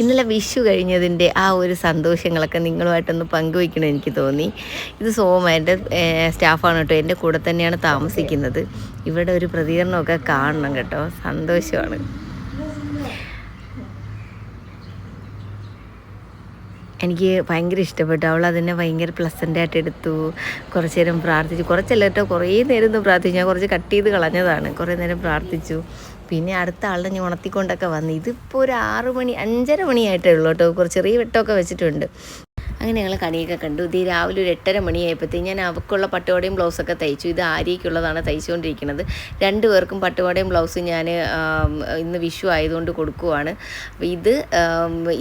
ഇന്നലെ വിഷു കഴിഞ്ഞതിൻ്റെ ആ ഒരു സന്തോഷങ്ങളൊക്കെ നിങ്ങളുമായിട്ടൊന്ന് പങ്കുവയ്ക്കണം എനിക്ക് തോന്നി. ഇത് സോമ എൻ്റെ സ്റ്റാഫാണ് കേട്ടോ, എൻ്റെ കൂടെ തന്നെയാണ് താമസിക്കുന്നത്. ഇവിടെ ഒരു പ്രതികരണമൊക്കെ കാണണം കേട്ടോ, സന്തോഷമാണ്. എനിക്ക് ഭയങ്കര ഇഷ്ടപ്പെട്ടു. അവൾ അതിനെ ഭയങ്കര പ്ലസൻ്റായിട്ട് എടുത്തു. കുറച്ച് നേരം പ്രാർത്ഥിച്ചു. കുറച്ചല്ല കേട്ടോ, കുറേ നേരം ഒന്ന് പ്രാർത്ഥിച്ചു. ഞാൻ കുറച്ച് കട്ട് ചെയ്ത് കളഞ്ഞതാണ്. കുറേ നേരം പ്രാർത്ഥിച്ചു. പിന്നെ അടുത്ത ആളിനെ ഞാൻ ഉണർത്തിക്കൊണ്ടൊക്കെ വന്നു. ഇതിപ്പോൾ ഒരു 6 മണി 5:30 മണിയായിട്ടേ ഉള്ളൂ കേട്ടോ. കുറച്ച് ചെറിയ വെട്ടമൊക്കെ വെച്ചിട്ടുണ്ട്. അങ്ങനെ ഞങ്ങൾ കണിയൊക്കെ കണ്ടു. ഇത് രാവിലെ ഒരു 8:30 മണിയായപ്പോഴത്തേക്ക് ഞാൻ അവൾക്കുള്ള പട്ടുപാടയും ബ്ലൗസൊക്കെ തയ്ച്ചു. ഇത് ആര്യയ്ക്കുള്ളതാണ് തയ്ച്ചുകൊണ്ടിരിക്കുന്നത്. 2 പേർക്കും പട്ടുപാടയും ബ്ലൗസ് ഞാൻ ഇന്ന് വിഷു ആയതുകൊണ്ട് കൊടുക്കുവാണ്. അപ്പോൾ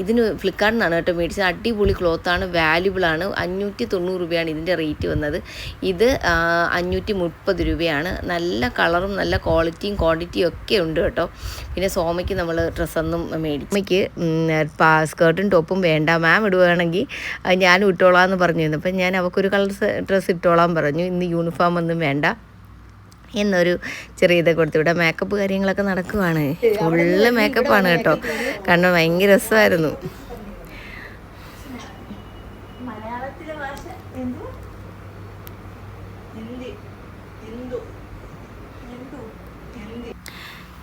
ഇതിന് ഫ്ലിപ്കാർട്ടിൽ നിന്നാണ് കേട്ടോ മേടിച്ചത്. അടിപൊളി ക്ലോത്താണ്, വാല്യുബിളാണ്. 590 രൂപയാണ് ഇതിൻ്റെ റേറ്റ് വന്നത്. ഇത് 530 രൂപയാണ്. നല്ല കളറും നല്ല ക്വാളിറ്റിയും ക്വാണ്ടിറ്റിയും ഒക്കെ ഉണ്ട് കേട്ടോ. പിന്നെ സോമയ്ക്ക് നമ്മൾ ഡ്രസ്സൊന്നും മേടിച്ചു. സോമയ്ക്ക് സ്കേർട്ടും ടോപ്പും വേണ്ട, മാം ഇടുകയാണെങ്കിൽ ഞാനും ഇട്ടോളാമെന്ന് പറഞ്ഞിരുന്നു. അപ്പം ഞാൻ അവൾക്കൊരു കളർ ഡ്രസ്സ് ഇട്ടോളാൻ പറഞ്ഞു. ഇന്ന് യൂണിഫോം ഒന്നും വേണ്ട എന്നൊരു ചെറിയ ഇതൊക്കെ കൊടുത്തു. ഇവിടെ മേക്കപ്പ് കാര്യങ്ങളൊക്കെ നടക്കുവാണ്. ഫുള്ള് മേക്കപ്പാണ് കേട്ടോ. കാരണം ഭയങ്കര രസമായിരുന്നു.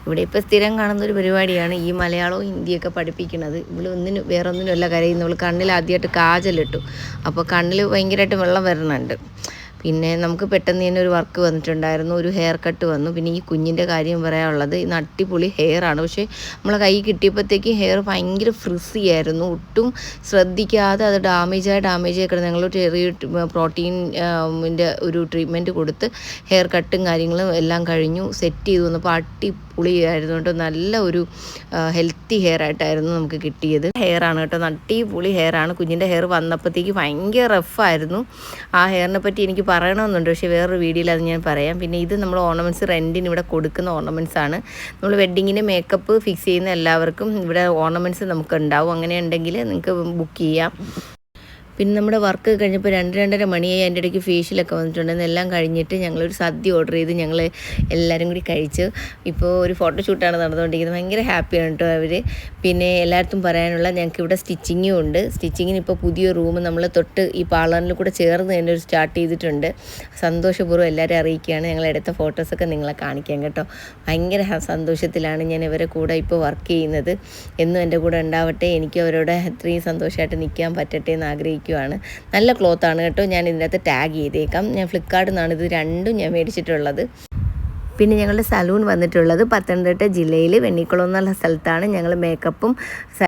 ഇവിടെ ഇപ്പോൾ സ്ഥിരം കാണുന്നൊരു പരിപാടിയാണ് ഈ മലയാളവും ഹിന്ദിയൊക്കെ പഠിപ്പിക്കുന്നത്. ഇവിടെ വേറൊന്നിനുമല്ല കരയുന്നു. ഇവൾ കണ്ണിൽ ആദ്യമായിട്ട് കാജലിട്ടു. അപ്പോൾ കണ്ണിൽ ഭയങ്കരമായിട്ട് വെള്ളം വരുന്നുണ്ട്. പിന്നെ നമുക്ക് പെട്ടെന്ന് തന്നെ ഒരു വർക്ക് വന്നിട്ടുണ്ടായിരുന്നു. ഒരു ഹെയർ കട്ട് വന്നു. പിന്നെ ഈ കുഞ്ഞിൻ്റെ കാര്യം പറയാനുള്ളത്, ഇന്ന് അടിപൊളി ഹെയറാണ്. പക്ഷേ നമ്മളെ കൈ കിട്ടിയപ്പോഴത്തേക്ക് ഹെയർ ഭയങ്കര ഫ്രിസി ആയിരുന്നു. ഒട്ടും ശ്രദ്ധിക്കാതെ അത് ഡാമേജായി കിടന്നു. ഞങ്ങൾ ചെറിയ പ്രോട്ടീൻ്റെ ഒരു ട്രീറ്റ്മെൻറ്റ് കൊടുത്ത് ഹെയർ കട്ടും കാര്യങ്ങളും എല്ലാം കഴിഞ്ഞു സെറ്റ് ചെയ്തു വന്നപ്പോൾ അടിപൊളിയായിരുന്നു കേട്ടോ. നല്ല ഒരു ഹെൽത്തി ഹെയർ ആയിട്ടായിരുന്നു നമുക്ക് കിട്ടിയത്. ഹെയറാണ് കേട്ടോ, അടിപൊളി ഹെയറാണ്. കുഞ്ഞിൻ്റെ ഹെയർ വന്നപ്പോഴത്തേക്ക് ഭയങ്കര റഫായിരുന്നു. ആ ഹെയറിനെ പറ്റി എനിക്ക് പറയണമെന്നുണ്ട്, പക്ഷേ വേറൊരു വീഡിയോയിൽ അത് ഞാൻ പറയാം. പിന്നെ ഇത് നമ്മൾ ഓർണമെൻറ്റ്സ് റെൻറ്റിന് ഇവിടെ കൊടുക്കുന്ന ഓർണമെൻറ്റ്സ് ആണ്. നമ്മൾ വെഡ്ഡിങ്ങിന് മേക്കപ്പ് ഫിക്സ് ചെയ്യുന്ന എല്ലാവർക്കും ഇവിടെ ഓർണമെൻറ്റ്സ് നമുക്ക് ഉണ്ടാവും. അങ്ങനെ ഉണ്ടെങ്കിൽ നിങ്ങൾക്ക് ബുക്ക് ചെയ്യാം. പിന്നെ നമ്മുടെ വർക്ക് കഴിഞ്ഞപ്പോൾ 2-2:30 മണിയായി. അതിൻ്റെ ഇടയ്ക്ക് ഫേഷ്യലൊക്കെ വന്നിട്ടുണ്ടെന്ന് എല്ലാം കഴിഞ്ഞിട്ട് ഞങ്ങളൊരു സദ്യ ഓർഡർ ചെയ്ത് ഞങ്ങൾ എല്ലാവരും കൂടി കഴിച്ചു. ഇപ്പോൾ ഒരു ഫോട്ടോഷൂട്ടാണ് നടന്നുകൊണ്ടിരിക്കുന്നത്. ഭയങ്കര ഹാപ്പിയാണ് കേട്ടോ അവർ. പിന്നെ എല്ലായിടത്തും പറയാനുള്ള, ഞങ്ങൾക്ക് ഇവിടെ സ്റ്റിച്ചിങ്ങും ഉണ്ട്. സ്റ്റിച്ചിങ്ങിന് ഇപ്പോൾ പുതിയ റൂം നമ്മൾ തൊട്ട് ഈ പാർലറിൽ കൂടെ ചേർന്ന് തന്നെ ഒരു സ്റ്റാർട്ട് ചെയ്തിട്ടുണ്ട്. സന്തോഷപൂർവ്വം എല്ലാവരും അറിയിക്കുകയാണ്. ഞങ്ങൾ എടുത്ത ഫോട്ടോസൊക്കെ നിങ്ങളെ കാണിക്കാം കേട്ടോ. ഭയങ്കര സന്തോഷത്തിലാണ് ഞാൻ ഇവരെ കൂടെ ഇപ്പോൾ വർക്ക് ചെയ്യുന്നത്. എന്നും എൻ്റെ കൂടെ ഉണ്ടാവട്ടെ, എനിക്ക് അവരോട് അത്രയും സന്തോഷമായിട്ട് നിൽക്കാൻ പറ്റട്ടെ എന്ന് ആഗ്രഹിക്കും. നല്ല ക്ലോത്താണ് കേട്ടോ. ഞാൻ ഇതിനകത്ത് ടാഗ് ചെയ്തേക്കാം. ഞാൻ ഫ്ലിപ്കാർട്ടിൽ നിന്നാണ് ഇത് രണ്ടും ഞാൻ മേടിച്ചിട്ടുള്ളത്. പിന്നെ ഞങ്ങളുടെ സലൂൺ വന്നിട്ടുള്ളത് പത്തനംതിട്ട ജില്ലയിൽ വെണ്ണിക്കുളം എന്നുള്ള സ്ഥലത്താണ്. ഞങ്ങൾ മേക്കപ്പും